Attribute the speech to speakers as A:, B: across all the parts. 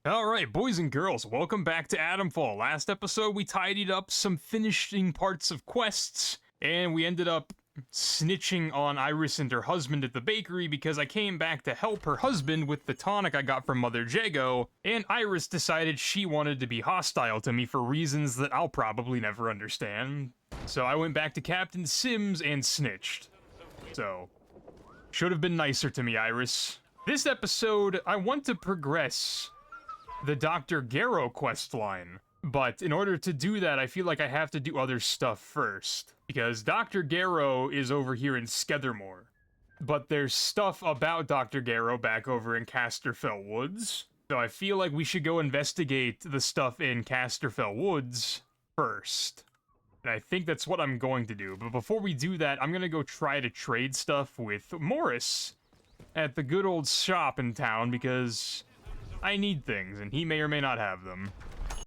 A: Alright, boys and girls, welcome back to Atomfall. Last episode, we tidied up some finishing parts of quests, and we ended up snitching on Iris and her husband at the bakery because I came back to help her husband with the tonic I got from Mother Jago, and Iris decided she wanted to be hostile to me for reasons that I'll probably never understand. So I went back to Captain Sims and snitched. So, should have been nicer to me, Iris. This episode, I want to progress the Dr. Garrow questline, but in order to do that, I feel like I have to do other stuff first, because Dr. Garrow is over here in Skethermore, but there's stuff about Dr. Garrow back over in Casterfell Woods, so I feel like we should go investigate the stuff in Casterfell Woods first, and I think that's what I'm going to do. But before we do that, I'm gonna go try to trade stuff with Morris at the good old shop in town, because I need things, and he may or may not have them.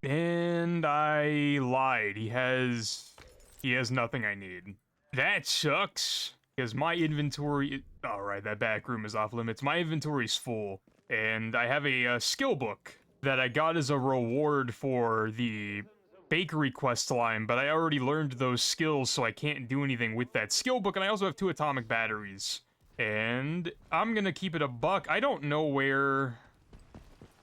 A: And I lied. He has nothing I need. That sucks, because my inventory... Alright, that back room is off limits. My inventory's full, and I have a skill book that I got as a reward for the bakery quest line, but I already learned those skills, so I can't do anything with that skill book, and I also have 2 atomic batteries. And I'm gonna keep it a buck. I don't know where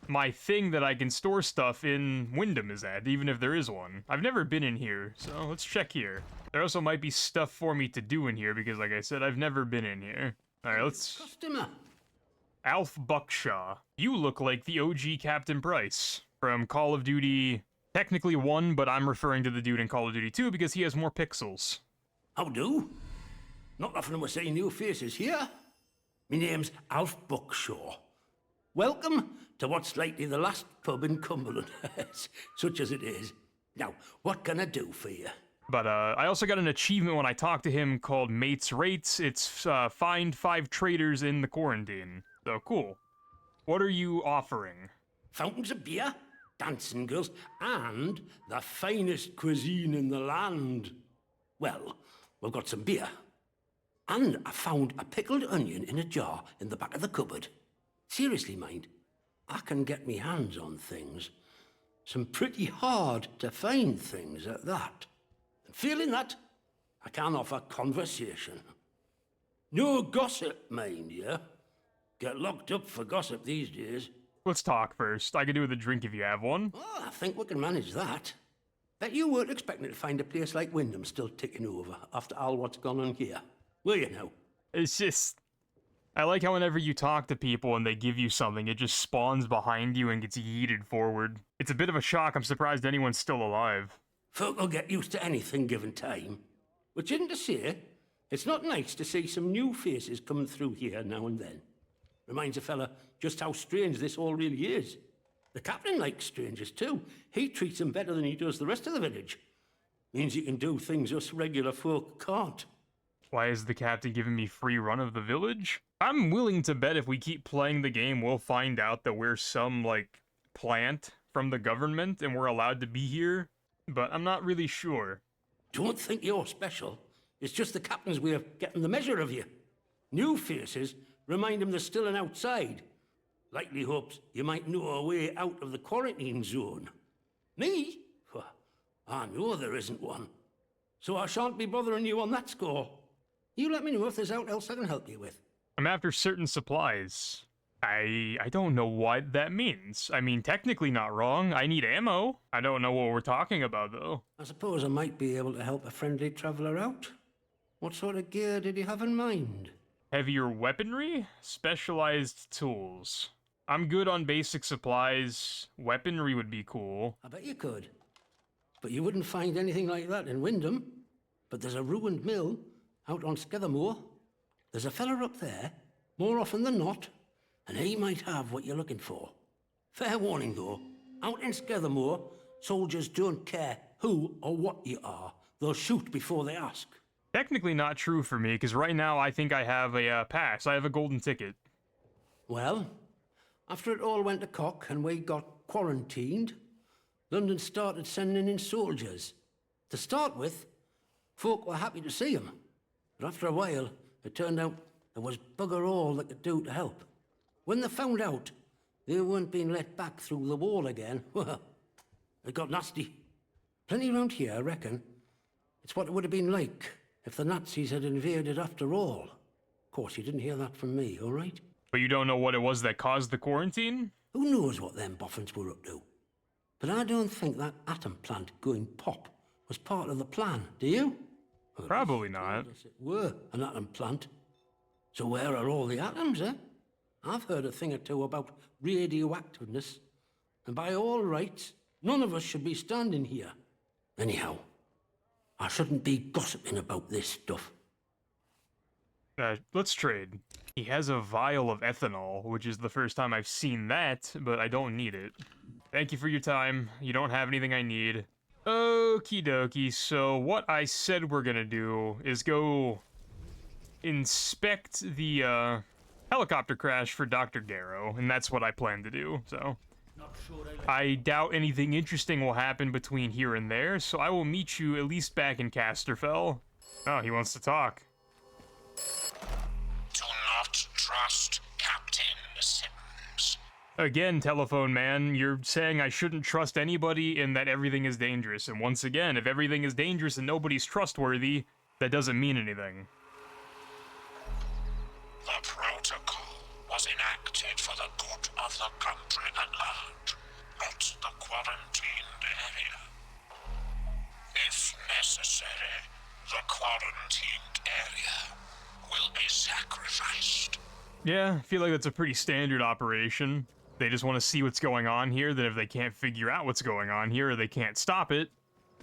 A: my thing that I can store stuff in Wyndham is at, even if there is one. I've never been in here, so let's check here. There also might be stuff for me to do in here, because like I said, I've never been in here. Alright, let's...
B: Customer.
A: Alf Buckshaw. You look like the OG Captain Price from Call of Duty... Technically 1, but I'm referring to the dude in Call of Duty 2 because he has more pixels.
B: How do? Not often we're seeing new faces here. My name's Alf Buckshaw. Welcome to what's likely the last pub in Cumberland, such as it is. Now, what can I do for you?
A: But I also got an achievement when I talked to him called Mate's Rates. It's find 5 traders in the quarantine. So cool. What are you offering?
B: Fountains of beer, dancing girls, and the finest cuisine in the land. Well, we've got some beer. And I found a pickled onion in a jar in the back of the cupboard. Seriously, mind, I can get me hands on things. Some pretty hard to find things at that. And feeling that, I can offer conversation. No gossip, mind you. Get locked up for gossip these days.
A: Let's talk first. I could do with a drink if you have one.
B: Oh, I think we can manage that. Bet you weren't expecting to find a place like Wyndham still ticking over after all what's gone on here, were you now?
A: It's just... I like how whenever you talk to people and they give you something, it just spawns behind you and gets yeeted forward. It's a bit of a shock. I'm surprised anyone's still alive.
B: Folk will get used to anything given time. Which isn't to say, it's not nice to see some new faces coming through here now and then. Reminds a fella just how strange this all really is. The captain likes strangers too. He treats them better than he does the rest of the village. Means he can do things us regular folk can't.
A: Why is the captain giving me free run of the village? I'm willing to bet if we keep playing the game, we'll find out that we're some, like, plant from the government and we're allowed to be here, but I'm not really sure.
B: Don't think you're special. It's just the captain's way of getting the measure of you. New faces remind him there's still an outside. Likely hopes you might know a way out of the quarantine zone. Me? Well, I know there isn't one. So I shan't be bothering you on that score. You let me know if there's aught else I can help you with.
A: I'm after certain supplies. I don't know what that means. I mean, technically not wrong. I need ammo. I don't know what we're talking about, though.
B: I suppose I might be able to help a friendly traveler out. What sort of gear did you have in mind?
A: Heavier weaponry? Specialized tools. I'm good on basic supplies. Weaponry would be cool.
B: I bet you could. But you wouldn't find anything like that in Wyndham. But there's a ruined mill out on Skethermore. There's a fella up there, more often than not, and he might have what you're looking for. Fair warning, though. Out in Skethermore, soldiers don't care who or what you are. They'll shoot before they ask.
A: Technically not true for me, because right now I think I have a pass. I have a golden ticket.
B: Well, after it all went to cock and we got quarantined, London started sending in soldiers. To start with, folk were happy to see them. But after a while, it turned out there was bugger all they could do to help. When they found out They weren't being let back through the wall again. Well, it got nasty. Plenty round here, I reckon. It's what it would have been like if the Nazis had invaded after all. Of course, you didn't hear that from me, all right?
A: But you don't know what it was that caused the quarantine?
B: Who knows what them boffins were up to? But I don't think that atom plant going pop was part of the plan, do you? Well,
A: Probably not.
B: it were an atom plant. So where are all the atoms, eh? I've heard a thing or two about radioactiveness, and by all rights, none of us should be standing here. Anyhow, I shouldn't be gossiping about this stuff.
A: Let's trade. He has a vial of ethanol, which is the first time I've seen that, but I don't need it. Thank you for your time. You don't have anything I need. Okie dokie, so what I said we're gonna do is go inspect the helicopter crash for Dr. Garrow, and that's what I plan to do, so. I doubt anything interesting will happen between here and there, so I will meet you at least back in Casterfell. Oh, he wants to talk.
C: Do not trust Captain Sims.
A: Again, telephone man, you're saying I shouldn't trust anybody and that everything is dangerous. And once again, if everything is dangerous and nobody's trustworthy, that doesn't mean anything.
C: The protocol was enacted for the good of the country at large, not the quarantined area. If necessary, the quarantined area will be sacrificed.
A: Yeah, I feel like that's a pretty standard operation. They just want to see what's going on here, then if they can't figure out what's going on here or they can't stop it,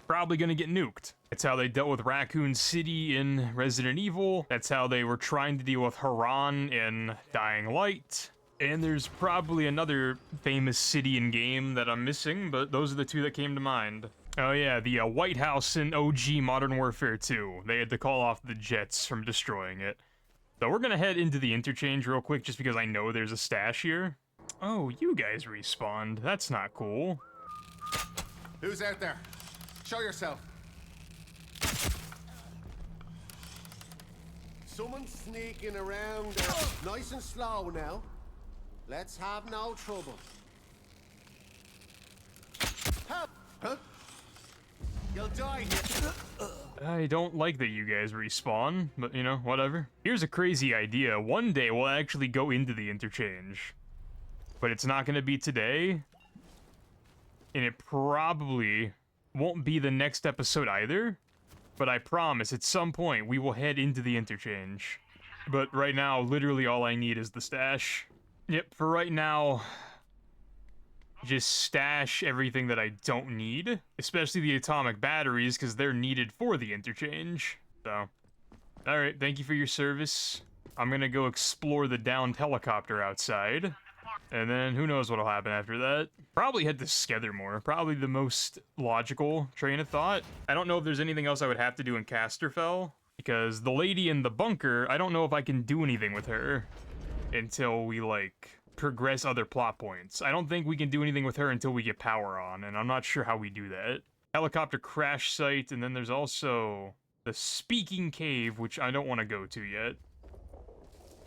A: probably gonna get nuked. That's how they dealt with Raccoon City in Resident Evil. That's how they were trying to deal with Haran in Dying Light. And there's probably another famous city in game that I'm missing, but those are the two that came to mind. Oh yeah, the White House in OG Modern Warfare 2. They had to call off the jets from destroying it. So we're gonna head into the interchange real quick just because I know there's a stash here. Oh, you guys respawned. That's not cool.
D: Who's out there? Show yourself. Someone's sneaking around nice and slow now. Let's have no trouble. Help! Huh? You'll die here.
A: I don't like that you guys respawn, but you know, whatever. Here's a crazy idea. One day we'll actually go into the interchange. But it's not gonna be today. And it probably won't be the next episode either. But I promise, at some point, we will head into the interchange. But right now, literally all I need is the stash. Yep, for right now, just stash everything that I don't need. Especially the atomic batteries, because they're needed for the interchange. So, alright, thank you for your service. I'm gonna go explore the downed helicopter outside. And then who knows what'll happen after that. Probably head to Skethermore. Probably the most logical train of thought. I don't know if there's anything else I would have to do in Casterfell. Because the lady in the bunker, I don't know if I can do anything with her until we, like, progress other plot points. I don't think we can do anything with her until we get power on, and I'm not sure how we do that. Helicopter crash site, and then there's also the Speaking Cave, which I don't want to go to yet.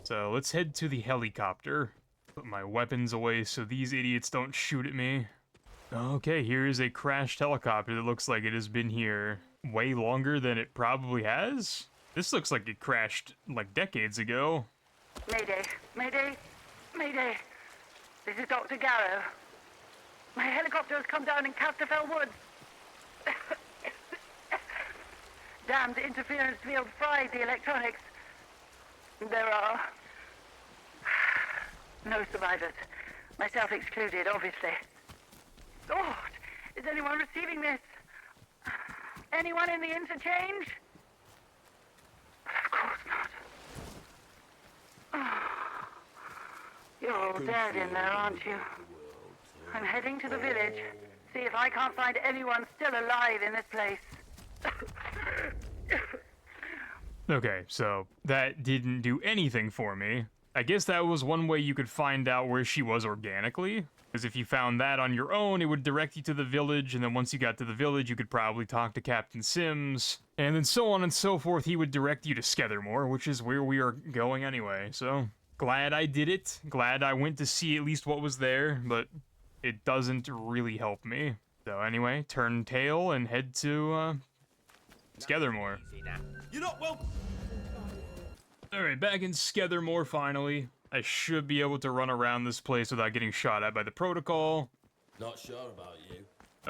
A: So let's head to the helicopter. Put my weapons away so these idiots don't shoot at me. Okay, here is a crashed helicopter that looks like it has been here way longer than it probably has. This looks like it crashed like decades ago.
E: Mayday, mayday, mayday. This is Dr. Garrow. My helicopter has come down in Casterfell Woods. Damned interference field fried the electronics. There are no survivors. Myself excluded, obviously. God, is anyone receiving this? Anyone in the interchange? Of course not. Oh, you're all dead in there, aren't you? I'm heading to the village. See if I can't find anyone still alive in this place.
A: Okay, so that didn't do anything for me. I guess that was one way you could find out where she was organically. Because if you found that on your own, it would direct you to the village, and then once you got to the village, you could probably talk to Captain Sims, and then so on and so forth. He would direct you to Skethermore, which is where we are going anyway, so Glad I did it. Glad I went to see at least what was there, but it doesn't really help me. So anyway, turn tail and head to, Skethermore.
B: You're not welcome.
A: Alright, back in Skethermore finally. I should be able to run around this place without getting shot at by the protocol.
B: Not sure about you.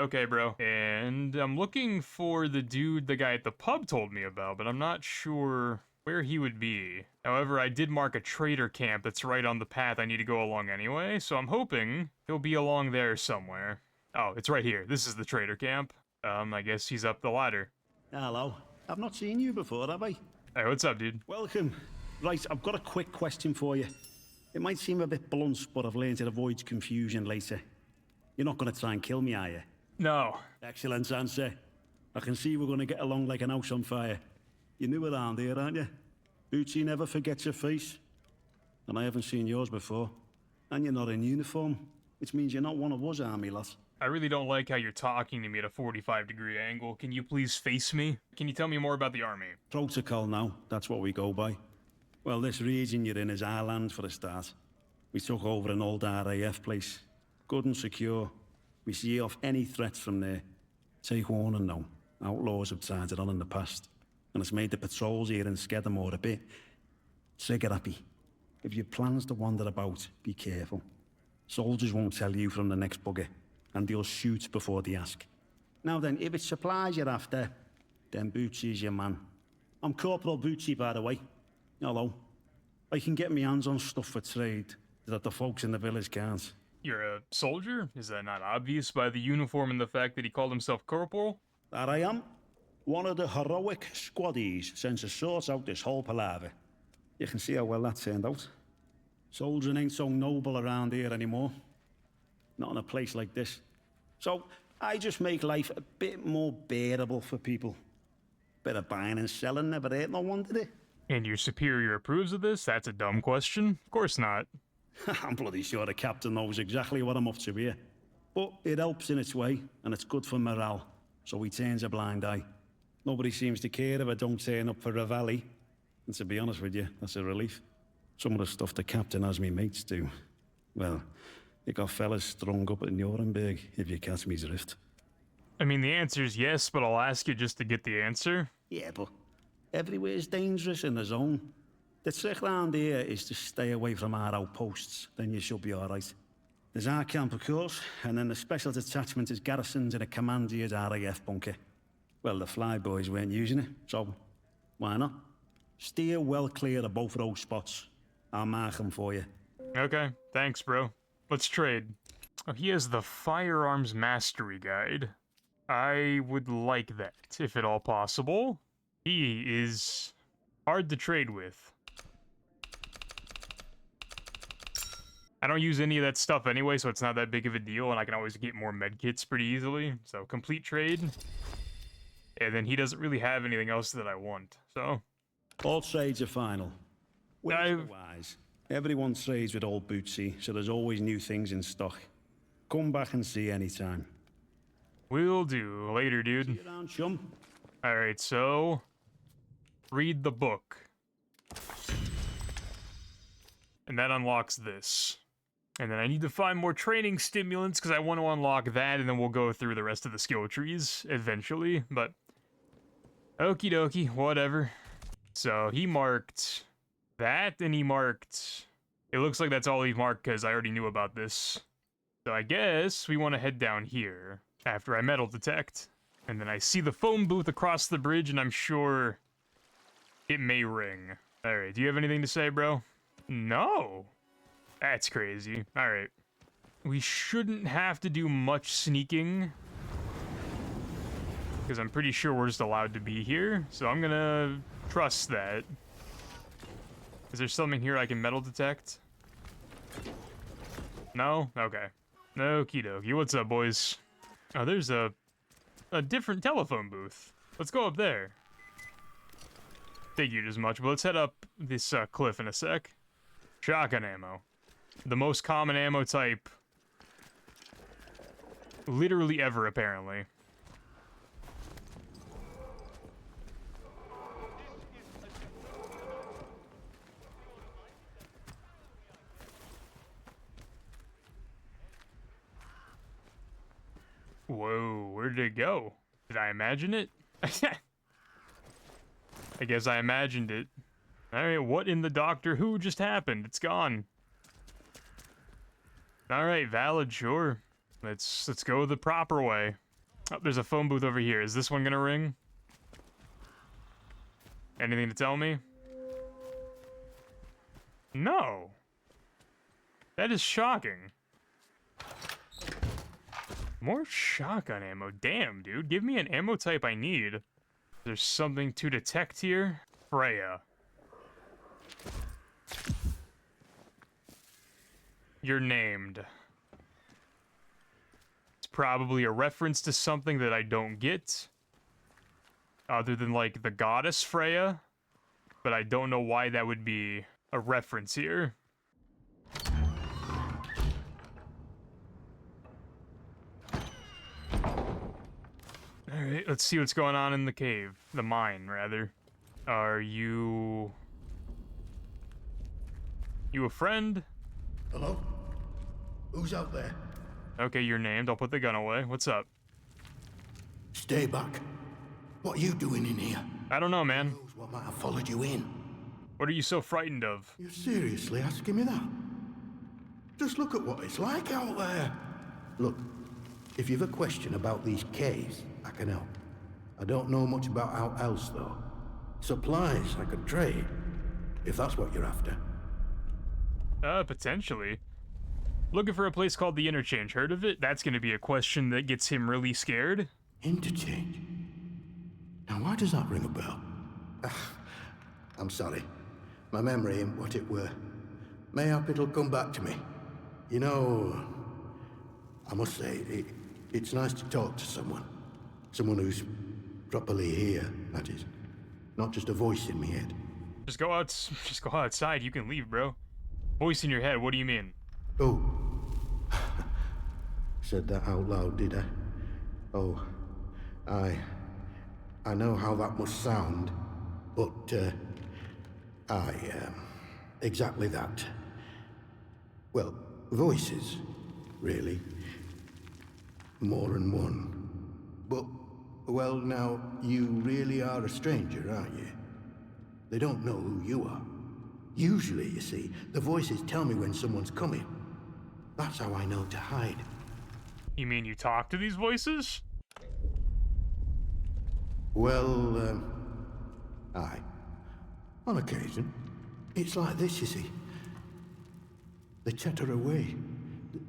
A: Okay, bro. And I'm looking for the dude the guy at the pub told me about, but I'm not sure where he would be. However, I did mark a trader camp that's right on the path I need to go along anyway, so I'm hoping he'll be along there somewhere. Oh, it's right here. This is the trader camp. I guess he's up the ladder.
F: Hello. I've not seen you before, have I?
A: Hey, what's up, dude?
F: Welcome. Right, I've got a quick question for you. It might seem a bit blunt, but I've learned it avoids confusion later. You're not going to try and kill me, are you?
A: No.
F: Excellent answer. I can see we're going to get along like an house on fire. You're new around here, aren't you? Bootsy never forgets your face. And I haven't seen yours before. And you're not in uniform, which means you're not one of us army lads.
A: I really don't like how you're talking to me at a 45-degree angle. Can you please face me? Can you tell me more about the army?
F: Protocol now, that's what we go by. Well, this region you're in is our land for a start. We took over an old RAF place. Good and secure. We see off any threats from there. Take warning now. Outlaws have tried it on in the past. And it's made the patrols here in Skethermore a bit trigger happy. If you have plans to wander about, be careful. Soldiers won't tell you from the next bugger, and they'll shoot before they ask. Now then, if it's supplies you're after, then Bootsy's your man. I'm Corporal Bootsy, by the way. Hello. I can get my hands on stuff for trade that the folks in the village can't.
A: You're a soldier? Is that not obvious by the uniform and the fact that he called himself Corporal?
F: That I am. One of the heroic squaddies sent to sort out this whole palaver. You can see how well that turned out. Soldiering ain't so noble around here anymore. Not in a place like this. So I just make life a bit more bearable for people. Bit of buying and selling never hurt no one, did it?
A: And your superior approves of this? That's a dumb question. Of course not.
F: I'm bloody sure the captain knows exactly what I'm up to here. But it helps in its way, and it's good for morale, so he turns a blind eye. Nobody seems to care if I don't turn up for Reveille. And to be honest with you, that's a relief. Some of the stuff the captain has me mates do. Well, it got fellas strung up at Nuremberg, if you catch me drift.
A: I mean, the answer's yes, but I'll ask you just to get the answer.
F: Yeah, but everywhere's dangerous in the zone. The trick round here is to stay away from our outposts, then you should be all right. There's our camp, of course, and then the special detachment is garrisoned in a commandier's RAF bunker. Well, the flyboys weren't using it, so why not? Steer well clear of both of those spots. I'll mark them for you.
A: Okay, thanks, bro. Let's trade. Oh, he has the Firearms Mastery Guide. I would like that, if at all possible. He is hard to trade with. I don't use any of that stuff anyway, so it's not that big of a deal, and I can always get more medkits pretty easily. So, complete trade. And then he doesn't really have anything else that I want, so...
F: All trades are final. Wise. Everyone trades with old Bootsy, so there's always new things in stock. Come back and see anytime.
A: Will do. Later, dude.
F: See you around, chum.
A: Alright, so... read the book. And that unlocks this. And then I need to find more training stimulants, because I want to unlock that, and then we'll go through the rest of the skill trees eventually, but... okie dokie, whatever. So, he marked that, and he marked... it looks like that's all he marked, because I already knew about this. So I guess we want to head down here, after I metal detect. And then I see the phone booth across the bridge, and I'm sure... it may ring. Alright, do you have anything to say, bro? No! That's crazy. Alright. We shouldn't have to do much sneaking. Because I'm pretty sure we're just allowed to be here. So I'm gonna trust that. Is there something here I can metal detect? No? Okay. Okie dokie. What's up, boys? Oh, there's a different telephone booth. Let's go up there. Figured as much, but let's head up this cliff in a sec. Shotgun ammo. The most common ammo type literally ever, apparently. Whoa, where did it go? Did I imagine it? I guess I imagined it. Alright, what in the Doctor Who just happened? It's gone. Alright, valid, sure. Let's go the proper way. Oh, there's a phone booth over here. Is this one gonna ring? Anything to tell me? No. That is shocking. More shotgun ammo. Damn, dude. Give me an ammo type I need. There's something to detect here. Freya. You're named. It's probably a reference to something that I don't get. Other than, like, the goddess Freya. But I don't know why that would be a reference here. Alright, let's see what's going on in the cave. The mine, rather. Are you... You a friend?
G: Hello? Who's out there?
A: Okay, you're named. I'll put the gun away. What's up?
G: Stay back. What are you doing in here?
A: I don't know, man.
G: Who's what might have followed you in?
A: What are you so frightened of?
G: You're seriously asking me that? Just look at what it's like out there. Look, if you've a question about these caves, I can help. I don't know much about out else, though. Supplies I could trade, if that's what you're after.
A: Potentially. Looking for a place called the Interchange. Heard of it? That's gonna be a question that gets him really scared.
G: Interchange? Now, why does that ring a bell? I'm sorry. My memory ain't what it were. Mayhap it'll come back to me. You know, I must say, it's nice to talk to someone. Someone who's properly here, that is. Not just a voice in my head.
A: Just go outside. You can leave, bro. Voice in your head. What do you mean?
G: Oh. Said that out loud, did I? Oh. I know how that must sound, but, exactly that. Well, voices, really. More than one. But, well, now, you really are a stranger, aren't you? They don't know who you are. Usually, you see, the voices tell me when someone's coming. That's how I know to hide.
A: You mean you talk to these voices?
G: Well, aye. On occasion. It's like this, you see. They chatter away.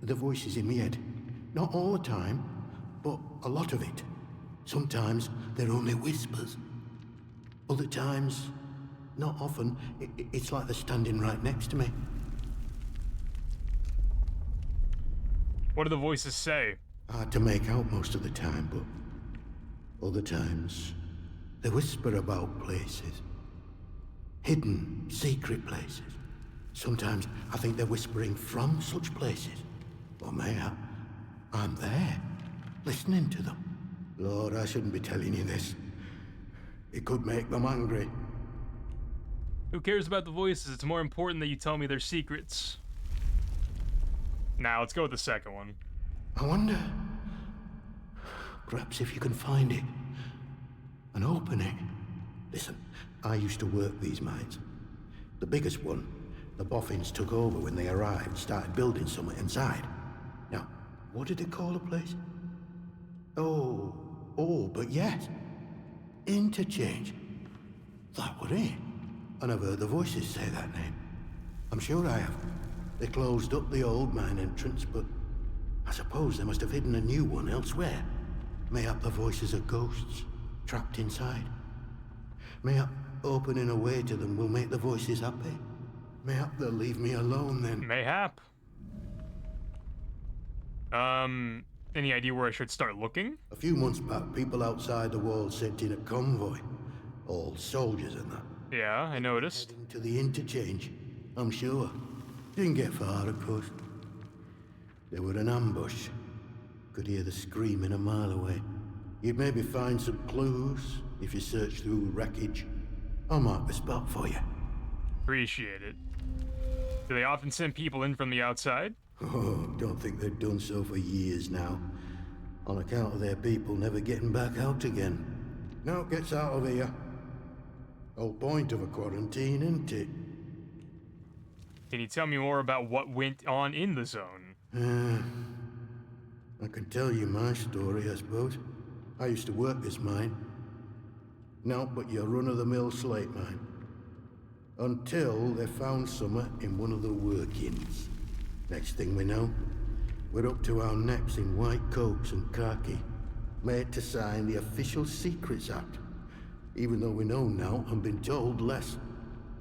G: The voices in my head. Not all the time, but a lot of it. Sometimes they're only whispers. Other times, not often, it's like they're standing right next to me.
A: What do the voices say?
G: Hard to make out most of the time, but other times, they whisper about places. Hidden, secret places. Sometimes I think they're whispering from such places. Or mayhap I'm there, listening to them. Lord, I shouldn't be telling you this. It could make them angry.
A: Who cares about the voices? It's more important that you tell me their secrets. Now, let's go with the second one.
G: I wonder... Perhaps if you can find it and open it. Listen, I used to work these mines. The biggest one, the boffins took over when they arrived, started building something inside. Now, what did they call the place? Oh, but yes. Interchange. That were it. And I've heard the voices say that name. I'm sure I have. They closed up the old mine entrance, but I suppose they must have hidden a new one elsewhere. Mayhap the voices are ghosts, trapped inside. Mayhap opening a way to them will make the voices happy. Mayhap they'll leave me alone then.
A: Mayhap. Any idea where I should start looking?
G: A few months back, people outside the wall sent in a convoy. All soldiers and that.
A: Yeah, I noticed.
G: Heading to the interchange, I'm sure. Didn't get far, of course. They were an ambush. Could hear the screaming a mile away. You'd maybe find some clues if you search through wreckage. I'll mark the spot for you.
A: Appreciate it. Do they often send people in from the outside?
G: Oh, don't think they've done so for years now. on account of their people never getting back out again. Now it gets out of here. Whole point of a quarantine, isn't it?
A: Can you tell me more about what went on in the zone?
G: I can tell you my story, I suppose. I used to work this mine. No, but your run-of-the-mill slate mine. Until they found summer in one of the workings. Next thing we know, we're up to our necks in white coats and khaki, made to sign the Official Secrets Act, even though we know now and been told less.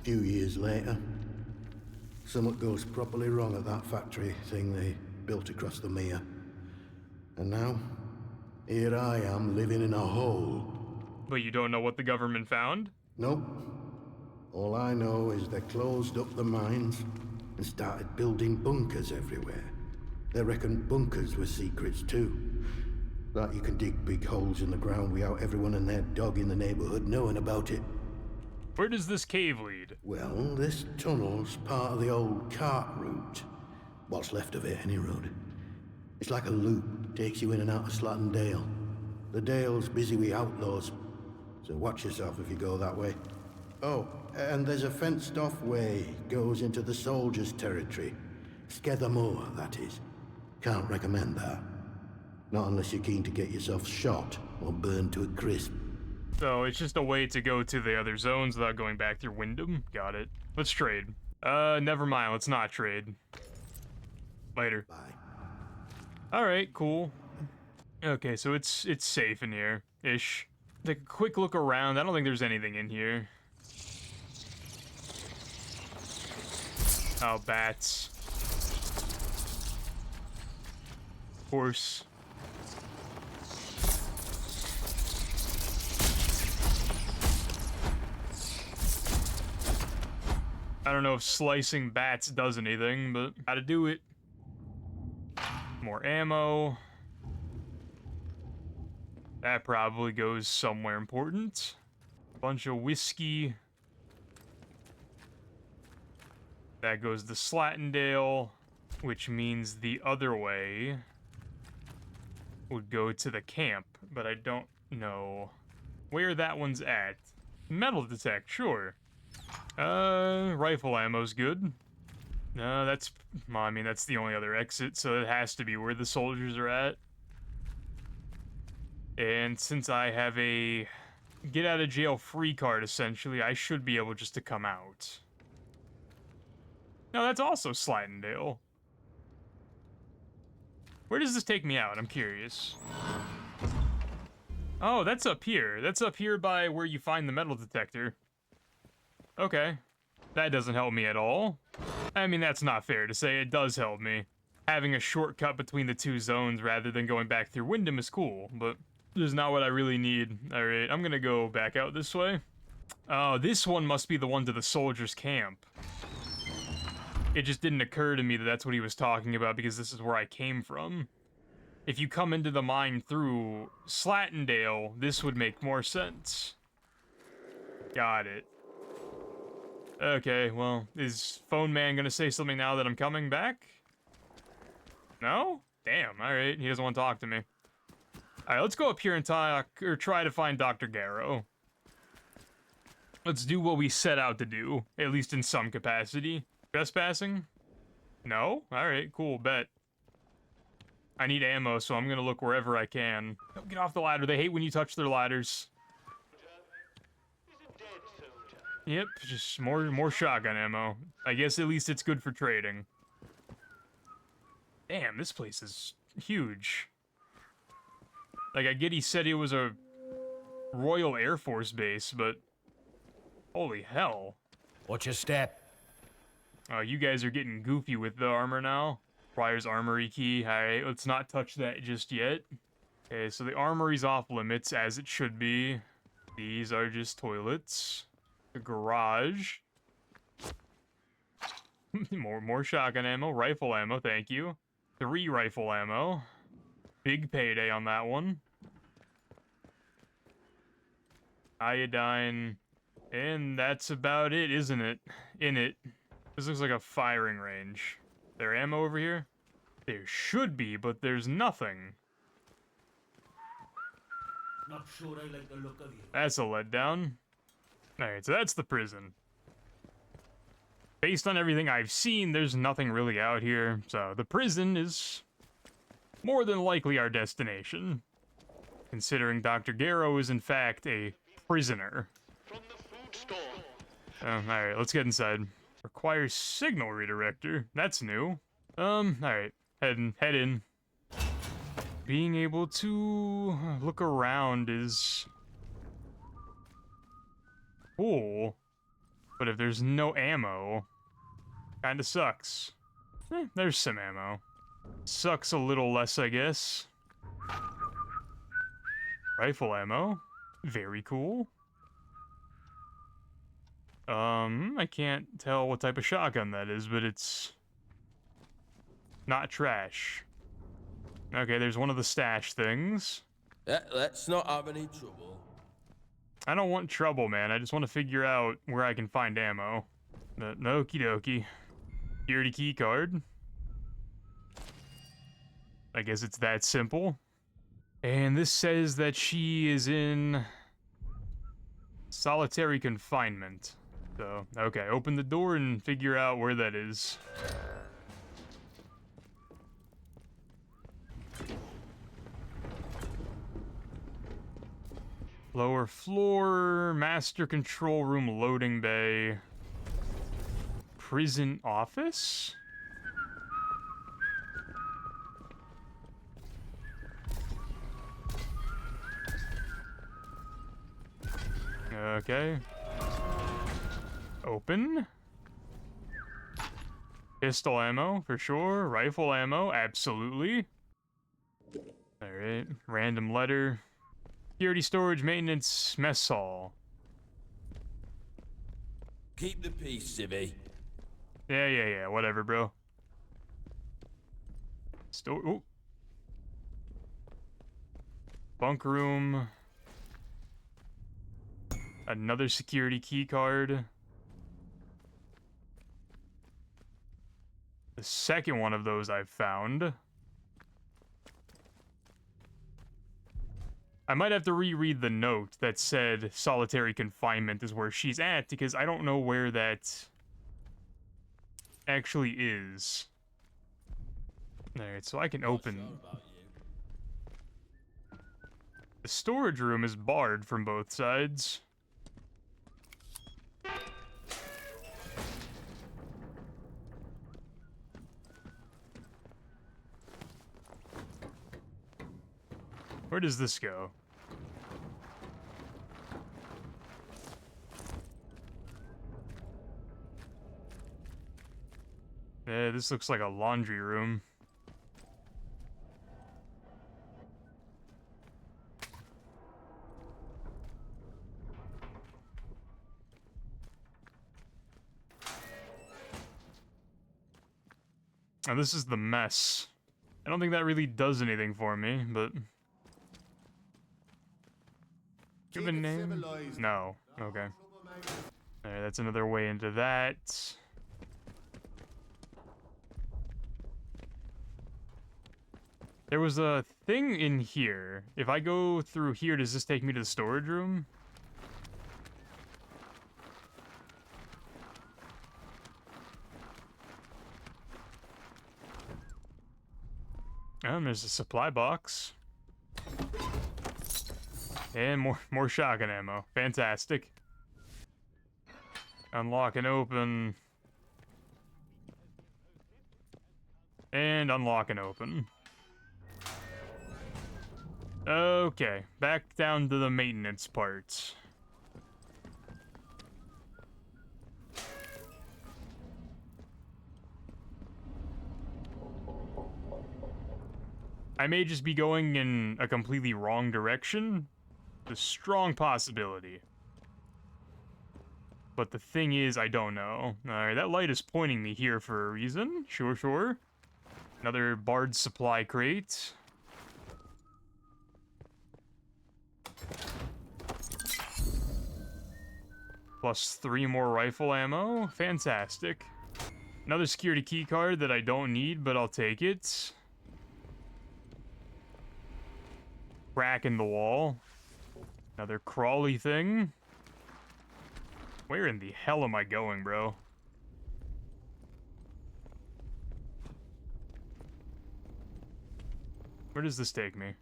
G: Few years later, something goes properly wrong at that factory thing they built across the mere. And now, here I am living in a hole.
A: But you don't know what the government found?
G: Nope. All I know is they closed up the mines and started building bunkers everywhere. They reckoned bunkers were secrets too. Like you can dig big holes in the ground without everyone and their dog in the neighborhood knowing about it.
A: Where does this cave lead?
G: Well, this tunnel's part of the old cart route. What's left of it, any road. It's like a loop, takes you in and out of Slatton Dale. The Dale's busy with outlaws, so watch yourself if you go that way. Oh, and there's a fenced-off way, goes into the soldiers' territory. Skether Moor, that is. Can't recommend that. Not unless you're keen to get yourself shot or burned to a crisp.
A: So it's just a way to go to the other zones without going back through Wyndham? Got it. Let's trade. Never mind, let's not trade. Later.
G: Bye.
A: Alright, cool. Okay, so it's safe in here. Ish. Take a quick look around. I don't think there's anything in here. Oh, bats. Of course. I don't know if slicing bats does anything, but gotta do it. More ammo. That probably goes somewhere important. Bunch of whiskey. That goes to Slattendale, which means the other way would go to the camp, but I don't know where that one's at. Metal detect, sure. Rifle ammo's good. That's, well, I mean, that's the only other exit, so it has to be where the soldiers are at. And since I have a get out of jail free card, essentially, I should be able just to come out. No, that's also Slidendale. Where does this take me out? I'm curious. Oh, that's up here. That's up here by where you find the metal detector. Okay. That doesn't help me at all. I mean, that's not fair to say. It does help me. Having a shortcut between the two zones rather than going back through Wyndham is cool, but this is not what I really need. Alright, I'm gonna go back out this way. Oh, this one must be the one to the soldiers' camp. It just didn't occur to me that that's what he was talking about because this is where I came from. If you come into the mine through Slattendale, this would make more sense. Got it. Okay, well, is Phone Man gonna say something now that I'm coming back? No? Damn, alright, he doesn't want to talk to me. Alright, let's go up here and talk, or try to find Dr. Garrow. Let's do what we set out to do, at least in some capacity. Trespassing? No? Alright, cool, bet. I need ammo, so I'm gonna look wherever I can. Don't get off the ladder, they hate when you touch their ladders. Yep, just more shotgun ammo. I guess at least it's good for trading. Damn, this place is huge. Like, I get he said it was a Royal Air Force base, but holy hell.
H: Watch your step.
A: Oh, you guys are getting goofy with the armor now. Prior's armory key. Alright, let's not touch that just yet. Okay, so the armory's off limits, as it should be. These are just toilets. The garage. more shotgun ammo, rifle ammo, thank you. 3 rifle ammo. Big payday on that one. Iodine. And that's about it, isn't it? In it. This looks like a firing range. There ammo over here? There should be, but there's nothing.
B: Not sure I like the look of you.
A: That's a letdown. Alright, so that's the prison. Based on everything I've seen, there's nothing really out here, so the prison is more than likely our destination. Considering Dr. Garrow is in fact a prisoner.
C: From the food store.
A: Alright, let's get inside. Requires signal redirector. That's new. Alright. Head in. Being able to look around is cool. But if there's no ammo, kinda sucks. There's some ammo. Sucks a little less, I guess. Rifle ammo. Very cool. I can't tell what type of shotgun that is, but it's not trash. Okay, there's one of the stash things.
H: Let's not have any trouble.
A: I don't want trouble, man. I just want to figure out where I can find ammo. But okie dokie. Security key card. I guess it's that simple. And this says that she is in solitary confinement. So, okay, open the door and figure out where that is. Lower floor, master control room, loading bay. Prison office? Okay. Open. Pistol ammo, for sure. Rifle ammo, absolutely. Alright. Random letter. Security storage, maintenance, mess hall.
H: Keep the peace, civvy.
A: Yeah, whatever, bro. Ooh. Bunk room. Another security key card. The second one of those I've found. I might have to reread the note that said solitary confinement is where she's at, because I don't know where that actually is. Alright, so I can open. The storage room is barred from both sides. Where does this go? Yeah, this looks like a laundry room. And this is the mess. I don't think that really does anything for me, but... Give a name? No. Okay. Alright, that's another way into that. There was a thing in here. If I go through here, does this take me to the storage room? There's a supply box. And more shotgun ammo. Fantastic. Unlock and open. And unlock and open. Okay, back down to the maintenance parts. I may just be going in a completely wrong direction. A strong possibility. But the thing is, I don't know. Alright, that light is pointing me here for a reason. Sure. Another barred supply crate. Plus 3 more rifle ammo. Fantastic. Another security key card that I don't need, but I'll take it. Crack in the wall. Another crawly thing. Where in the hell am I going, bro? Where does this take me?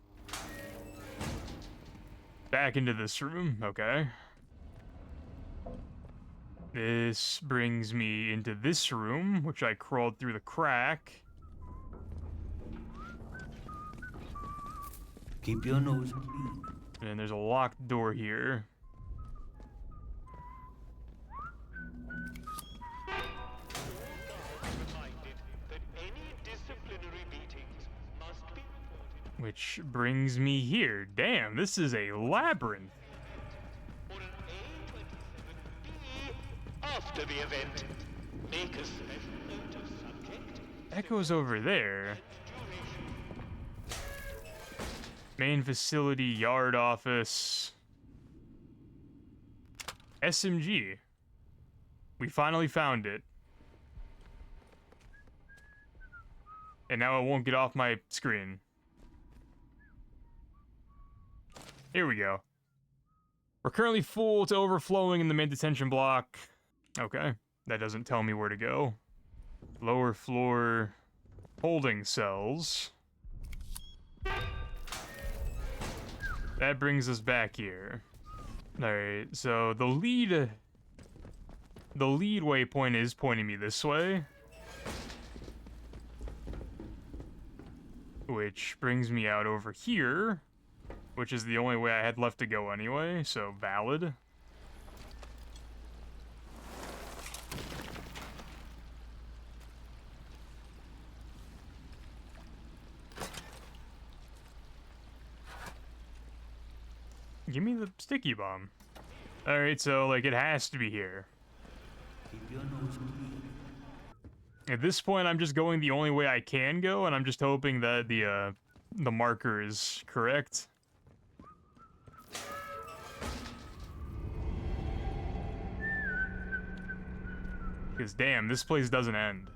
A: Back into this room, okay. This brings me into this room, which I crawled through the crack.
I: Keep your nose clean.
A: And there's a locked door here. Which brings me here. Damn, this is a labyrinth.
J: After the event, make a special note of subject.
A: Echo's over there. Main facility, yard office. SMG. We finally found it. And now it won't get off my screen. Here we go. We're currently full to overflowing in the main detention block. Okay, that doesn't tell me where to go. Lower floor holding cells. That brings us back here. Alright, so the lead waypoint is pointing me this way. Which brings me out over here. Which is the only way I had left to go anyway, so valid. Give me the sticky bomb. Alright, so, like, it has to be here.
I: Keep your nose clean.
A: At this point, I'm just going the only way I can go, and I'm just hoping that the marker is correct. Because, damn, this place doesn't end.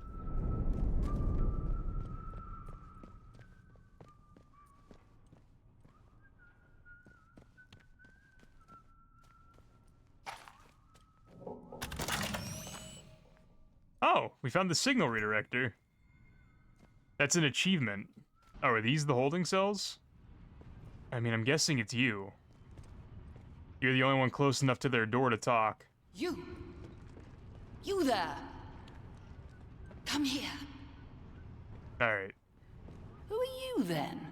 A: Oh, we found the signal redirector. That's an achievement. Oh, are these the holding cells? I mean, I'm guessing it's you. You're the only one close enough to their door to talk.
K: You there! Come here.
A: Alright.
K: Who are you then?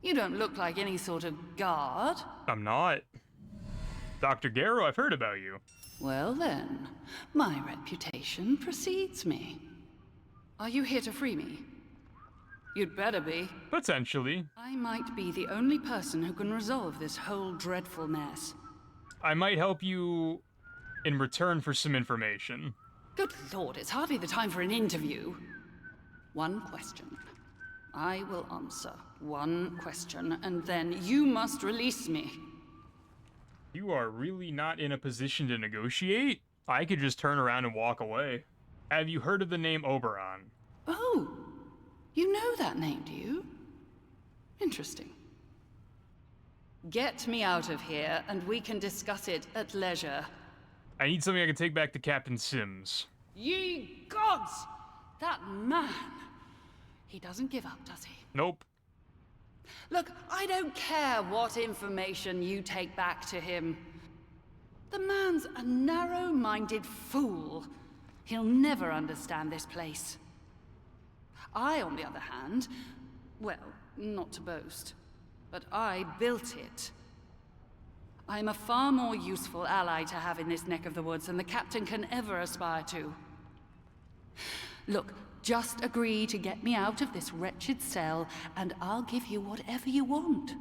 K: You don't look like any sort of guard.
A: I'm not. Dr. Garrow, I've heard about you.
K: Well then, my reputation precedes me. Are you here to free me? You'd better be.
A: Potentially.
K: I might be the only person who can resolve this whole dreadful mess.
A: I might help you in return for some information.
K: Good lord, it's hardly the time for an interview. One question. I will answer one question, and then you must release me.
A: You are really not in a position to negotiate? I could just turn around and walk away. Have you heard of the name Oberon?
K: Oh, you know that name, do you? Interesting. Get me out of here, and we can discuss it at leisure.
A: I need something I can take back to Captain Sims.
K: Ye gods! That man! He doesn't give up, does he?
A: Nope.
K: Look, I don't care what information you take back to him. The man's a narrow-minded fool. He'll never understand this place. I, on the other hand, well, not to boast, but I built it. I'm a far more useful ally to have in this neck of the woods than the captain can ever aspire to. Look, just agree to get me out of this wretched cell, and I'll give you whatever you want.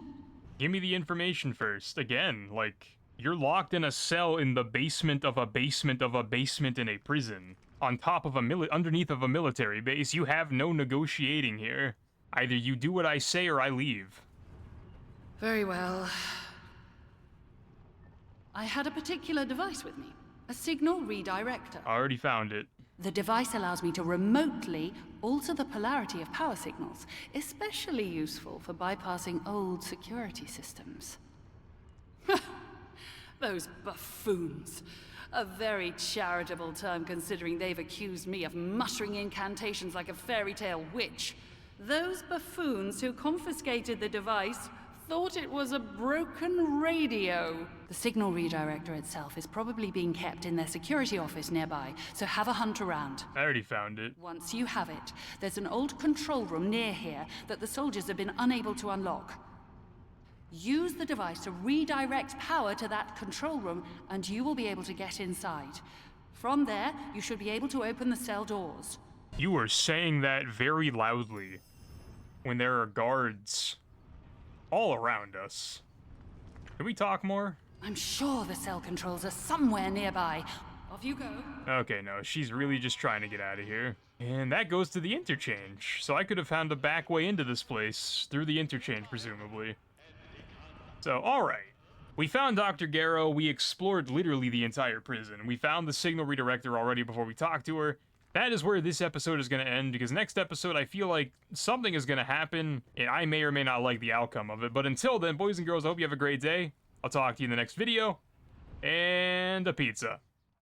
A: Give me the information first. Again, like, you're locked in a cell in the basement of a basement of a basement in a prison. On top of underneath of a military base. You have no negotiating here. Either you do what I say or I leave.
K: Very well. I had a particular device with me. A signal redirector.
A: I already found it.
K: The device allows me to remotely alter the polarity of power signals, especially useful for bypassing old security systems. Those buffoons. A very charitable term considering they've accused me of muttering incantations like a fairy tale witch. Those buffoons who confiscated the device thought it was a broken radio. The signal redirector itself is probably being kept in their security office nearby, so have a hunt around.
A: I already found it.
K: Once you have it, there's an old control room near here that the soldiers have been unable to unlock. Use the device to redirect power to that control room, and you will be able to get inside. From there, you should be able to open the cell doors.
A: You are saying that very loudly when there are guards all around us. Can we talk more?
K: I'm sure the cell controls are somewhere nearby. Off you go.
A: Okay, no, she's really just trying to get out of here. And that goes to the interchange, so I could have found a back way into this place through the interchange, presumably. So, alright. We found Dr. Garrow, we explored literally the entire prison. We found the signal redirector already before we talked to her. That is where this episode is going to end, because next episode I feel like something is going to happen, and I may or may not like the outcome of it. But until then, boys and girls, I hope you have a great day. I'll talk to you in the next video, and a pizza.